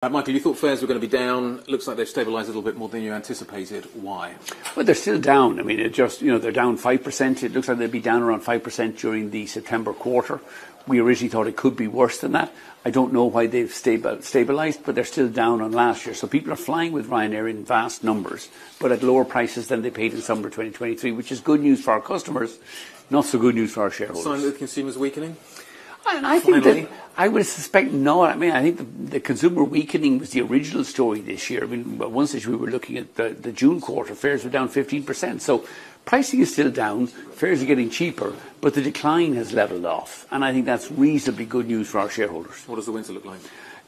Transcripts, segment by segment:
Michael, you thought fares were going to be down. Looks like they've stabilised a little bit more than you anticipated. Why? Well, they're still down. I mean, they're down 5%. It looks like they'll be down around 5% during the September quarter. We originally thought it could be worse than that. I don't know why they've stabilised, but they're still down on last year. So people are flying with Ryanair in vast numbers, but at lower prices than they paid in summer 2023, which is good news for our customers, not so good news for our shareholders. Sign that the consumer's weakening? And I think that I would suspect not. I mean, I think the consumer weakening was the original story this year. I mean, at one stage we were looking at the June quarter, fares were down 15%. So pricing is still down, fares are getting cheaper, but the decline has levelled off. And I think that's reasonably good news for our shareholders. What does the winter look like?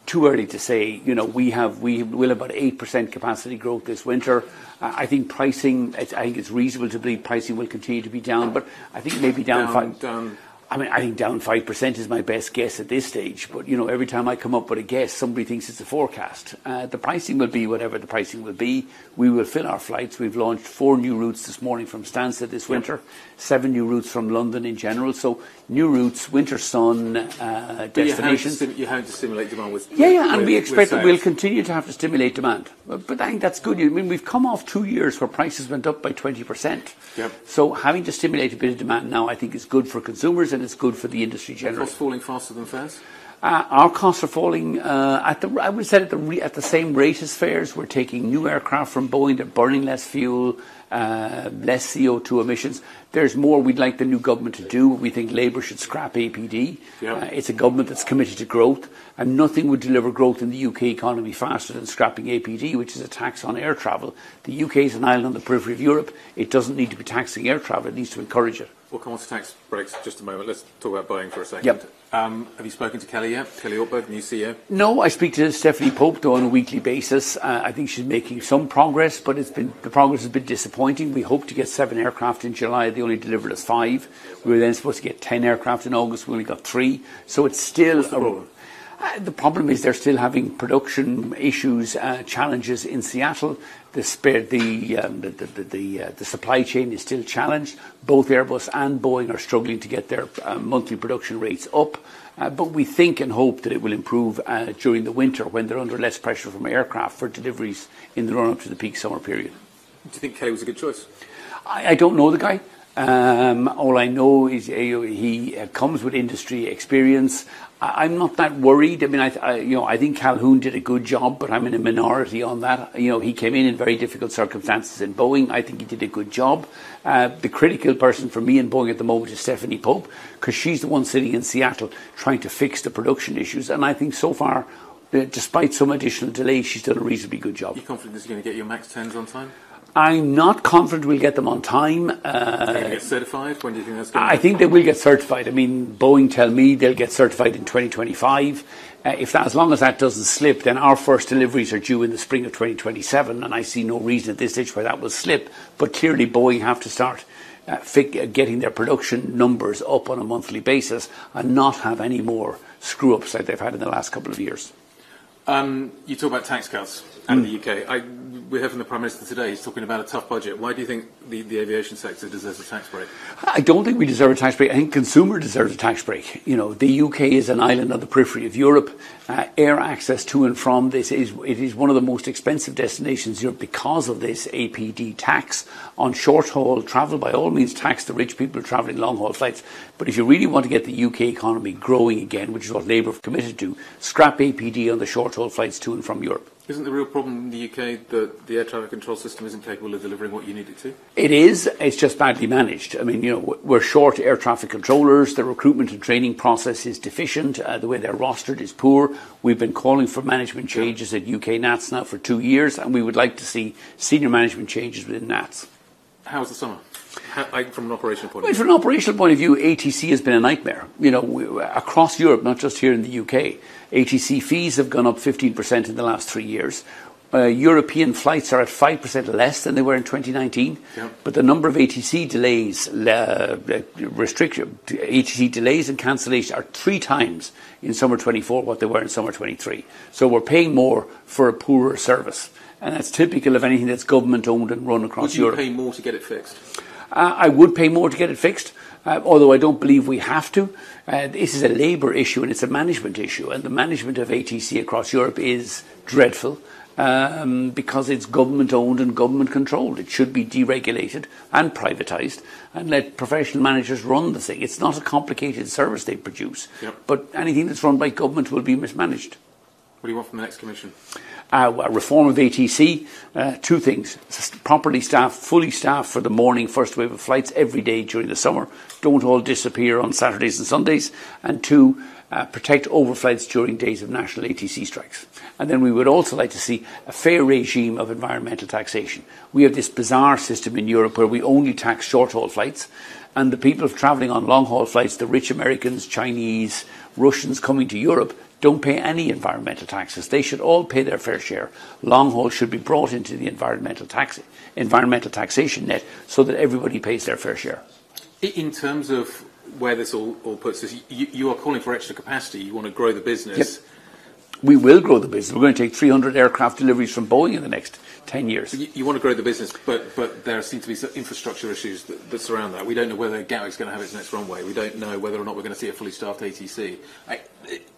Too early to say. You know, we will have about 8% capacity growth this winter. I think pricing, I think it's reasonable to believe pricing will continue to be down, but I think maybe down. I mean, I think down 5% is my best guess at this stage. But, you know, every time I come up with a guess, somebody thinks it's a forecast. The pricing will be whatever the pricing will be. We will fill our flights. We've launched 4 new routes this morning from Stansted this winter, 7 new routes from London in general. So new routes, winter sun, destinations. You're having to stimulate demand with and we expect that we'll continue to have to stimulate demand. But I think that's good. I mean, we've come off 2 years where prices went up by 20%. Yep. So having to stimulate a bit of demand now, I think, is good for consumers and it's good for the industry generally. Costs falling faster than fares? Our costs are falling at the same rate as fares. We're taking new aircraft from Boeing. They're burning less fuel, less CO2 emissions. There's more we'd like the new government to do. We think Labour should scrap APD. Yep. It's a government that's committed to growth, and nothing would deliver growth in the UK economy faster than scrapping APD, which is a tax on air travel. The UK is an island on the periphery of Europe. It doesn't need to be taxing air travel. It needs to encourage it. We'll come on to tax breaks in just a moment. Let's talk about Boeing for a second. Yep. Have you spoken to Kelly yet? Kelly Ortberg, new CEO? No, I speak to Stephanie Pope though on a weekly basis. I think she's making some progress, but the progress has been disappointing. We hope to get 7 aircraft in July. They only delivered us 5. We were then supposed to get 10 aircraft in August. We only got 3. So it's still What's the problem? The problem is they're still having production issues, challenges in Seattle. The supply chain is still challenged. Both Airbus and Boeing are struggling to get their monthly production rates up. But we think and hope that it will improve during the winter when they're under less pressure from aircraft for deliveries in the run-up to the peak summer period. Do you think Kelly was a good choice? I don't know the guy. All I know is he comes with industry experience. I'm not that worried. I mean, I think Calhoun did a good job, but I'm in a minority on that. You know, he came in very difficult circumstances in Boeing. I think he did a good job. The critical person for me in Boeing at the moment is Stephanie Pope, because she's the one sitting in Seattle trying to fix the production issues. And I think so far, despite some additional delays, she's done a reasonably good job. Are you confident this is going to get your MAX 10s on time? I'm not confident we'll get them on time. Are they going to get certified? When do you think that's going to happen? I think they will get certified. I mean, Boeing tell me they'll get certified in 2025. As long as that doesn't slip, then our first deliveries are due in the spring of 2027, and I see no reason at this stage why that will slip. But clearly Boeing have to start getting their production numbers up on a monthly basis and not have any more screw-ups like they've had in the last couple of years. You talk about tax cuts out of the UK. We heard from the Prime Minister today. He's talking about a tough budget. Why do you think the aviation sector deserves a tax break? I don't think we deserve a tax break. I think consumer deserves a tax break. You know, the UK is an island on the periphery of Europe. Air access to and from this is one of the most expensive destinations in Europe because of this APD tax. On short-haul travel, by all means, tax the rich people travelling long-haul flights. But if you really want to get the UK economy growing again, which is what Labour have committed to, scrap APD on the short-haul flights to and from Europe. Isn't the real problem in the UK that the air traffic control system isn't capable of delivering what you need it to? It is. It's just badly managed. I mean, you know, we're short air traffic controllers. The recruitment and training process is deficient. The way they're rostered is poor. We've been calling for management changes at UK NATS now for 2 years, and we would like to see senior management changes within NATS. How was the summer? From an operational point of view? From an operational point of view, ATC has been a nightmare. You know, across Europe, not just here in the UK. ATC fees have gone up 15% in the last 3 years. European flights are at 5% less than they were in 2019. Yep. But the number of ATC delays, ATC delays and cancellations are 3 times in summer 24 what they were in summer 23. So we're paying more for a poorer service. And that's typical of anything that's government owned and run across Europe. Would you pay more to get it fixed? I would pay more to get it fixed. although I don't believe we have to. This is a labour issue and it's a management issue, and the management of ATC across Europe is dreadful. Because it's government owned and government controlled. It should be deregulated and privatised and let professional managers run the thing. It's not a complicated service they produce, but anything that's run by government will be mismanaged. What do you want from the next Commission? Reform of ATC, two things. Properly staffed, fully staffed for the morning first wave of flights every day during the summer. Don't all disappear on Saturdays and Sundays. And two, protect overflights during days of national ATC strikes. And then we would also like to see a fair regime of environmental taxation. We have this bizarre system in Europe where we only tax short-haul flights, and the people travelling on long-haul flights, the rich Americans, Chinese, Russians coming to Europe, don't pay any environmental taxes. They should all pay their fair share. Long-haul should be brought into the environmental taxation net so that everybody pays their fair share. In terms of where this all puts us, you are calling for extra capacity. You want to grow the business. Yep. We will grow the business. We're going to take 300 aircraft deliveries from Boeing in the next 10 years. You want to grow the business, but there seem to be some infrastructure issues that surround that. We don't know whether Gatwick's going to have its next runway. We don't know whether or not we're going to see a fully staffed ATC.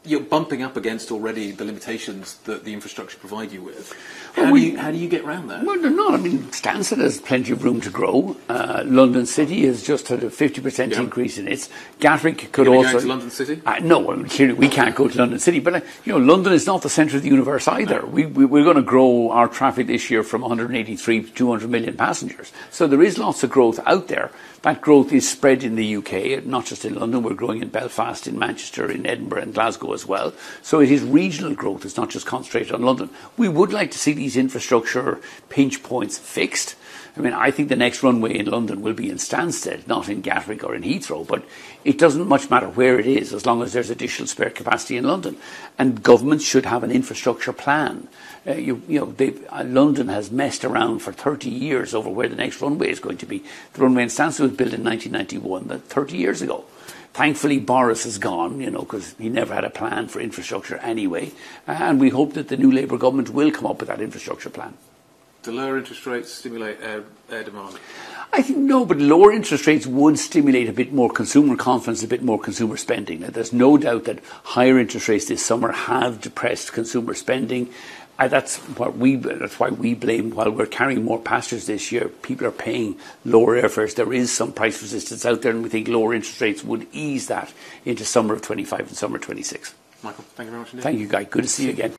You're bumping up against already the limitations that the infrastructure provide you with. How do you get around that? Well, they're not. I mean, Stansted has plenty of room to grow. London City has just had a 50% increase in its. Gatwick could also. Go to London City? No, well, clearly we can't go to London City. But London is not the centre of the universe either. No. We're going to grow our traffic this year from 183 to 200 million passengers. So there is lots of growth out there. That growth is spread in the UK, not just in London. We're growing in Belfast, in Manchester, in Edinburgh and Glasgow as well. So it is regional growth. It's not just concentrated on London. We would like to see these infrastructure pinch points fixed. I mean, I think the next runway in London will be in Stansted, not in Gatwick or in Heathrow. But it doesn't much matter where it is, as long as there's additional spare capacity in London. And governments should have an infrastructure plan. London has messed around for 30 years over where the next runway is going to be. The runway in Stansted was built in 1991, 30 years ago. Thankfully, Boris is gone, because he never had a plan for infrastructure anyway. And we hope that the new Labour government will come up with that infrastructure plan. Do lower interest rates stimulate air demand? I think no, but lower interest rates would stimulate a bit more consumer confidence, a bit more consumer spending. Now, there's no doubt that higher interest rates this summer have depressed consumer spending. That's why we blame, while we're carrying more passengers this year, people are paying lower airfares. There is some price resistance out there, and we think lower interest rates would ease that into summer of 25 and summer 26. Michael, thank you very much indeed. Thank you, Guy. Good to see you again.